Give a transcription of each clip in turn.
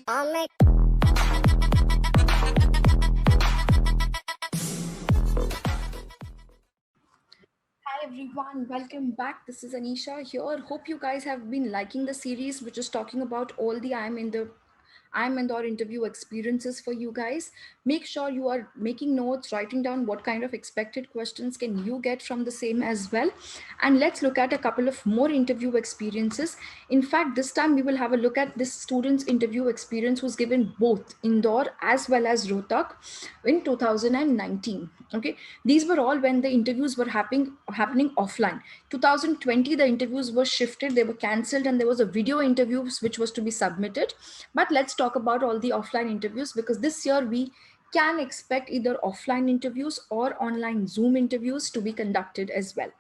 Hi everyone, welcome back. This is Anisha here. Hope you guys have been liking the series, which is talking about all the I'm in the interview experiences for you guys. Make sure you are making notes, writing down what kind of expected questions can you get from the same as well. And let's look at a couple of more interview experiences. In fact, this time we will have a look at this student's interview experience was given both Indore as well as Rohtak in 2019. Okay, these were all when the interviews were happening offline. 2020 the interviews were shifted, they were cancelled, and there was a video interviews which was to be submitted. But let's talk about all the offline interviews, because this year we can expect either offline interviews or online Zoom interviews to be conducted as well,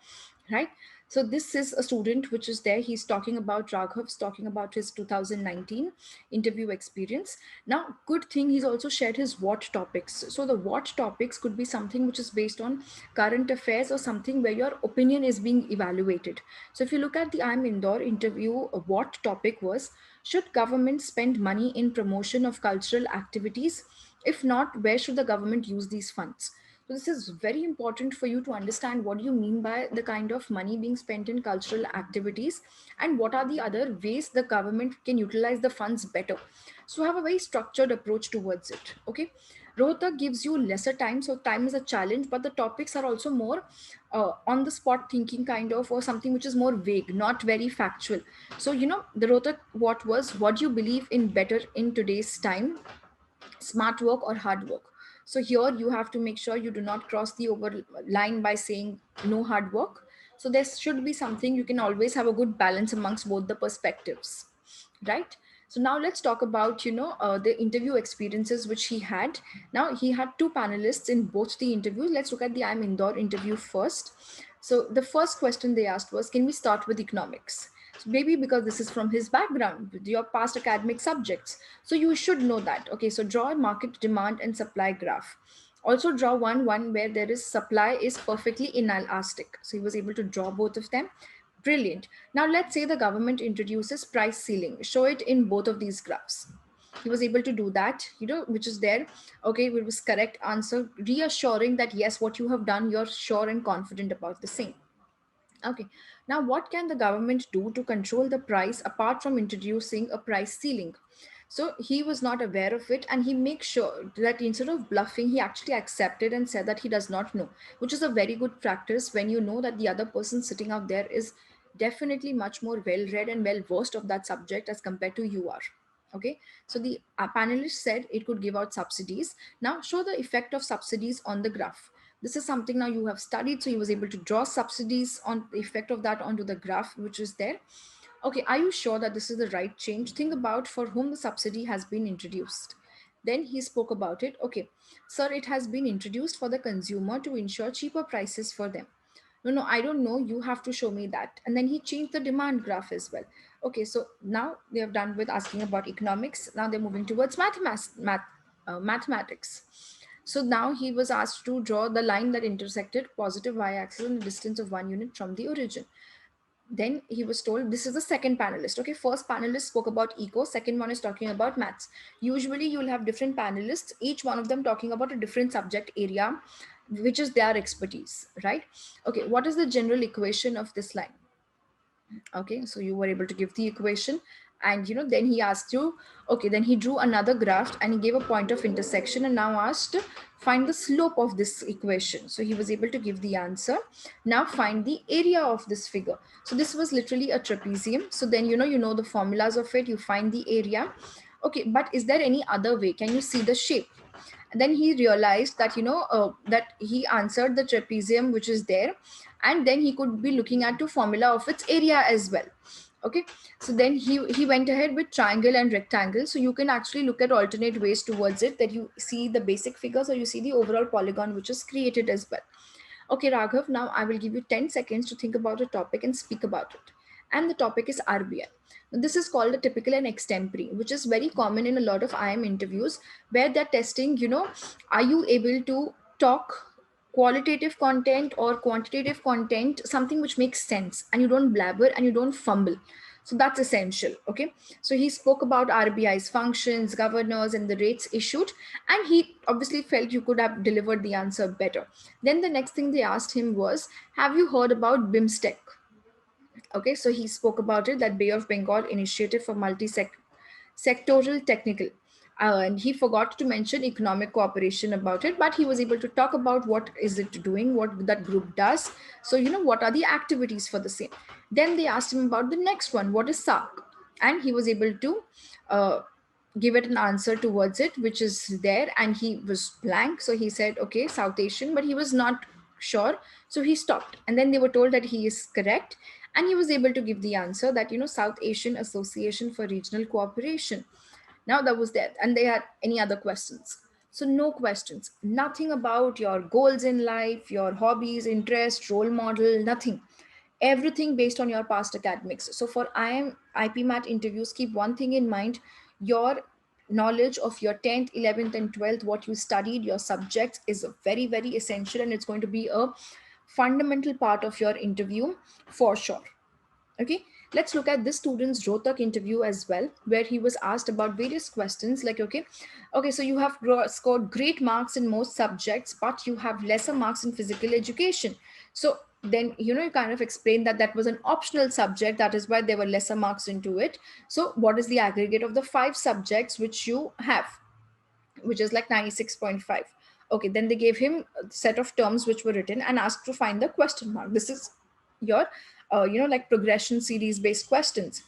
right? So this is a student which is there. He's talking about Raghav's talking about his 2019 interview experience. Now, good thing he's also shared his what topics. So the what topics could be something which is based on current affairs or something where your opinion is being evaluated. So if you look at the I'm Indore interview, what topic was, should government spend money in promotion of cultural activities? If not, where should the government use these funds? So this is very important for you to understand what you mean by the kind of money being spent in cultural activities and what are the other ways the government can utilize the funds better. So have a very structured approach towards it. Okay. Rohtak gives you lesser time, so time is a challenge, but the topics are also more on the spot thinking kind of, or something which is more vague, not very factual. So, the Rohtak what do you believe in better in today's time, smart work or hard work? So here you have to make sure you do not cross the over line by saying no hard work. So there should be something, you can always have a good balance amongst both the perspectives, right? So now let's talk about the interview experiences which he had. Now he had two panelists in both the interviews. Let's look at the I'm Indore interview first. So the first question they asked was, can we start with economics? So maybe because this is from his background with your past academic subjects, so you should know that. Okay, so draw a market demand and supply graph. Also draw one where there is supply is perfectly inelastic. So he was able to draw both of them. Brilliant. Now let's say the government introduces price ceiling. Show it in both of these graphs. He was able to do that, which is there. Okay, it was correct answer, reassuring that yes, what you have done, you're sure and confident about the same. Okay, now what can the government do to control the price apart from introducing a price ceiling? So he was not aware of it, and he makes sure that instead of bluffing, he actually accepted and said that he does not know, which is a very good practice when you know that the other person sitting out there is definitely much more well read and well versed of that subject as compared to you are. Okay, so the panelist said it could give out subsidies. Now show the effect of subsidies on the graph. This is something now you have studied, so he was able to draw subsidies on the effect of that onto the graph which is there. Okay, are you sure that this is the right change? Think about for whom the subsidy has been introduced. Then he spoke about it. Okay, sir, it has been introduced for the consumer to ensure cheaper prices for them. No, I don't know, you have to show me that. And then he changed the demand graph as well. Okay, so now they have done with asking about economics. Now they're moving towards mathematics. So now he was asked to draw the line that intersected positive y-axis in the distance of 1 unit from the origin. Then he was told, this is the second panelist. Okay, first panelist spoke about eco, second one is talking about maths. Usually you'll have different panelists, each one of them talking about a different subject area which is their expertise, right? Okay, what is the general equation of this line? Okay, so you were able to give the equation, and then he asked you. Okay, then he drew another graph and he gave a point of intersection and now asked, find the slope of this equation. So he was able to give the answer. Now find the area of this figure. So this was literally a trapezium. So then you know the formulas of it, you find the area. Okay, but is there any other way? Can you see the shape? And then he realized that that he answered the trapezium which is there, and then he could be looking at the formula of its area as well. Okay, so then he went ahead with triangle and rectangle. So you can actually look at alternate ways towards it, that you see the basic figures or you see the overall polygon which is created as well. Okay, Raghav, now I will give you 10 seconds to think about a topic and speak about it. And the topic is RBI. Now, this is called a typical and extempore, which is very common in a lot of IM interviews where they're testing, are you able to talk qualitative content or quantitative content, something which makes sense and you don't blabber and you don't fumble. So that's essential. Okay. So he spoke about RBI's functions, governors, and the rates issued. And he obviously felt you could have delivered the answer better. Then the next thing they asked him was, have you heard about BIMSTEC? Okay. So he spoke about it, that Bay of Bengal initiative for sectoral technical. And he forgot to mention economic cooperation about it, but he was able to talk about what is it doing, what that group does. So, what are the activities for the same. Then they asked him about the next one, what is SARC? And he was able to uh, give it an answer towards it, which is there. And he was blank. So he said, okay, South Asian, but he was not sure. So he stopped. And then they were told that he is correct. And he was able to give the answer that, South Asian Association for Regional Cooperation. Now that was that. And they had any other questions. So no questions, nothing about your goals in life, your hobbies, interest, role model, nothing. Everything based on your past academics. So for IPMAT interviews, keep one thing in mind: your knowledge of your 10th, 11th, and 12th, what you studied, your subjects, is very, very essential, and it's going to be a fundamental part of your interview for sure. Okay, let's look at this student's Rohtak interview as well, where he was asked about various questions like, okay, so you have scored great marks in most subjects, but you have lesser marks in physical education. So then, you kind of explain that that was an optional subject, that is why there were lesser marks into it. So what is the aggregate of the 5 subjects which you have, which is like 96.5? Okay, then they gave him a set of terms which were written and asked to find the question mark. This is your like progression series based questions.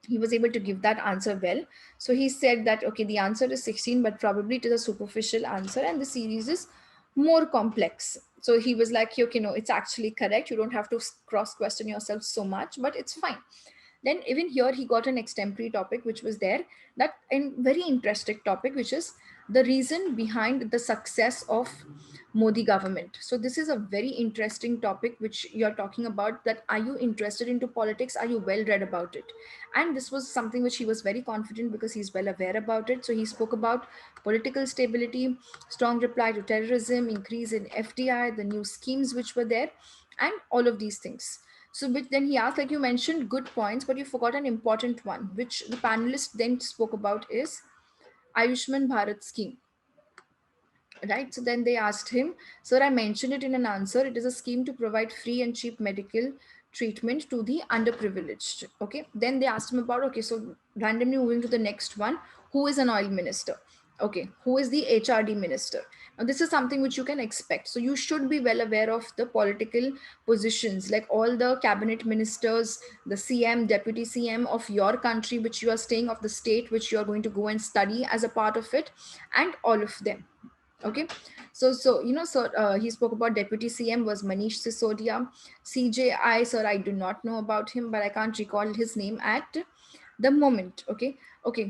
He was able to give that answer well. So he said that, okay, the answer is 16, but probably it is a superficial answer and the series is more complex. So he was like, okay, no, it's actually correct, you don't have to cross question yourself so much, but it's fine. Then even here he got an extempore topic which was there, that in very interesting topic, which is the reason behind the success of Modi government. So this is a very interesting topic which you're talking about, that are you interested into politics, are you well read about it? And this was something which he was very confident because he's well aware about it. So he spoke about political stability, strong reply to terrorism, increase in FDI, the new schemes which were there, and all of these things. So, but then he asked, like you mentioned, good points, but you forgot an important one, which the panelists then spoke about, is Ayushman Bharat scheme. Right. So then they asked him, sir, I mentioned it in an answer. It is a scheme to provide free and cheap medical treatment to the underprivileged. Okay. Then they asked him about, okay, so randomly moving to the next one, who is an oil minister? Okay. Who is the HRD minister? Now, this is something which you can expect. So you should be well aware of the political positions, like all the cabinet ministers, the CM, deputy CM of your country, which you are staying, of the state which you are going to go and study as a part of it, and all of them. Okay. So he spoke about deputy CM was Manish Sisodia. CJI, sir, I do not know about him, but I can't recall his name at the moment. Okay,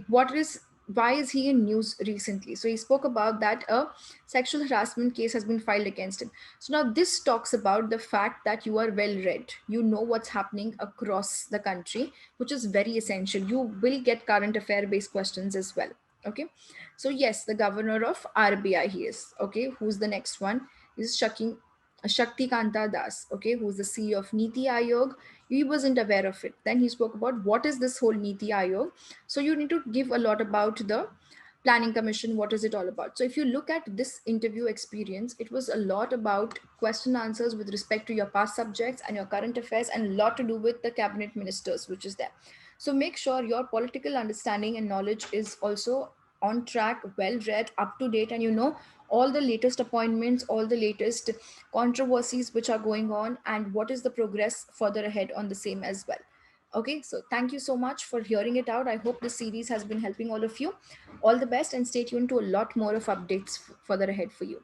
why is he in news recently? So he spoke about that a sexual harassment case has been filed against him. So now this talks about the fact that you are well read, you know what's happening across the country, which is very essential. You will get current affair based questions as well. Okay. So yes, the governor of RBI he is. Okay. Who's the next one? Is Shakti Kanta Das. Okay. Who's the CEO of Niti Aayog? He wasn't aware of it. Then he spoke about what is this whole Niti Aayog. So you need to give a lot about the planning commission. What is it all about? So if you look at this interview experience, it was a lot about question answers with respect to your past subjects and your current affairs, and a lot to do with the cabinet ministers, which is there. So make sure your political understanding and knowledge is also on track, well read, up to date, and you know all the latest appointments, all the latest controversies which are going on, and what is the progress further ahead on the same as well. Okay, so thank you so much for hearing it out. I hope this series has been helping all of you. All the best, and stay tuned to a lot more of updates further ahead for you.